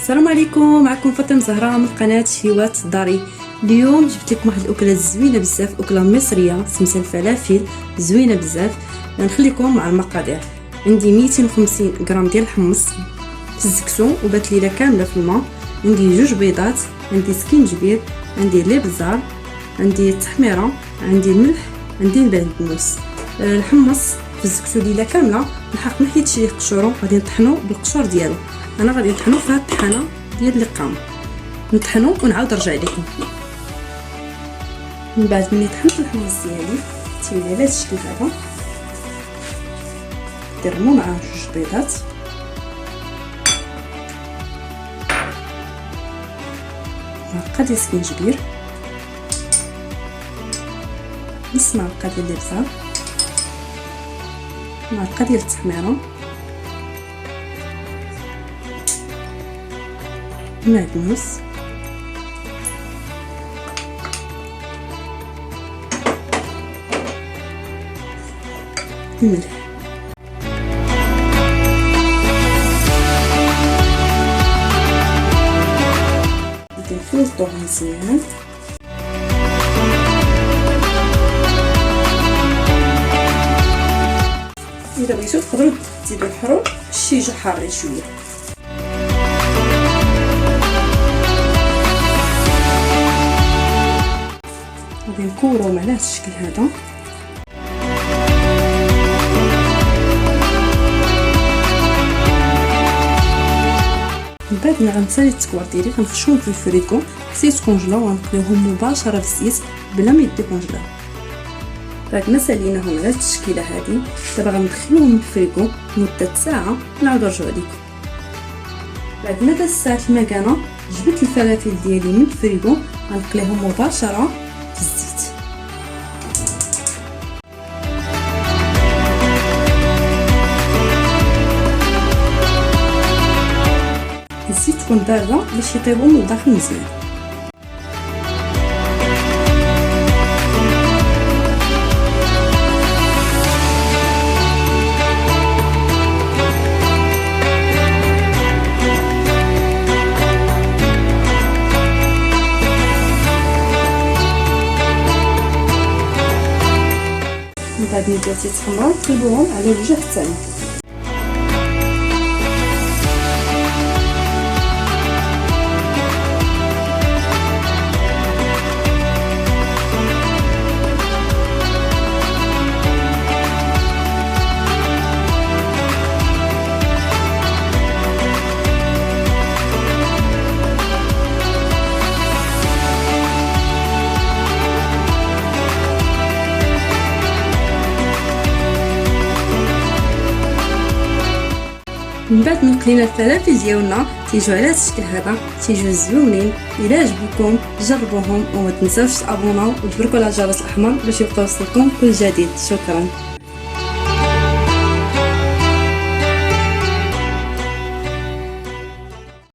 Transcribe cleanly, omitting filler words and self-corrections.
السلام عليكم، معكم فاطمه زهراء من قناه هواة داري. اليوم جبت لكم واحد الاكله زوينه بزاف، اكله مصريه سميتها الفلافل، زوينه بزاف. نخليكم مع المقادير. عندي 250 غرام ديال الحمص في الزكسون وبات ليله كامله في الماء. عندي 2 بيضات، عندي سكينجبير، عندي الابزار، عندي التحميره، عندي الملح، عندي البقدونس. الحمص في الزكسون ليله كامله. الحق ما حيدش ليه قشورو، غادي نطحنو بالقشور ديالو. انا غادي نطحنو في هاد الطحانه ديال اللقام، نطحنو ونعاود نرجع لكم. من بعد ملي طحنت الحمص ديالي تيولي على هاد الشكل هذا. نرمو معاه 2 بيضات، معلقه ديال السكينجبير، نص معلقه ديال الابزار، معلقه ديال التحميره، المعدنوس، الملح. نخلطوه مزيان. اذا بغيتو تقدروا تزيدوا الحرور باش يجي حار شويه. غادي نكوروهم على هذا الشكل هذا. من بعد ما غنسالي التكوار ديالي غنخشوهم في الفريكو حتى يتكونجلاو، ونقليوهم مباشره في الزيت بلا ما يديكونجلاو. بعد ما ساليناهم على هذه التشكيله هذه، دابا غندخلوهم الفريكو مده ساعه ونعاود نرجعوا لكم. بعد ما داز الساعه المكانه جبت الفلافل ديالي من الفريكو، غنقليهم مباشره في الزيت. الزيت تكون بارده باش يطيبوا من الداخل مزيان. من بعد ما بداو تيتحمروا نقلبوهم على الوجه الثاني. من بعد ما قلينا الفلافل ديالنا تيجيو على هذا الشكل هذا، تيجيو زوينين. الا عجبوكم جربوهم وما تنساوش تابوناو وتبركوا على الجرس الاحمر باش يوصلكم كل جديد. شكرا.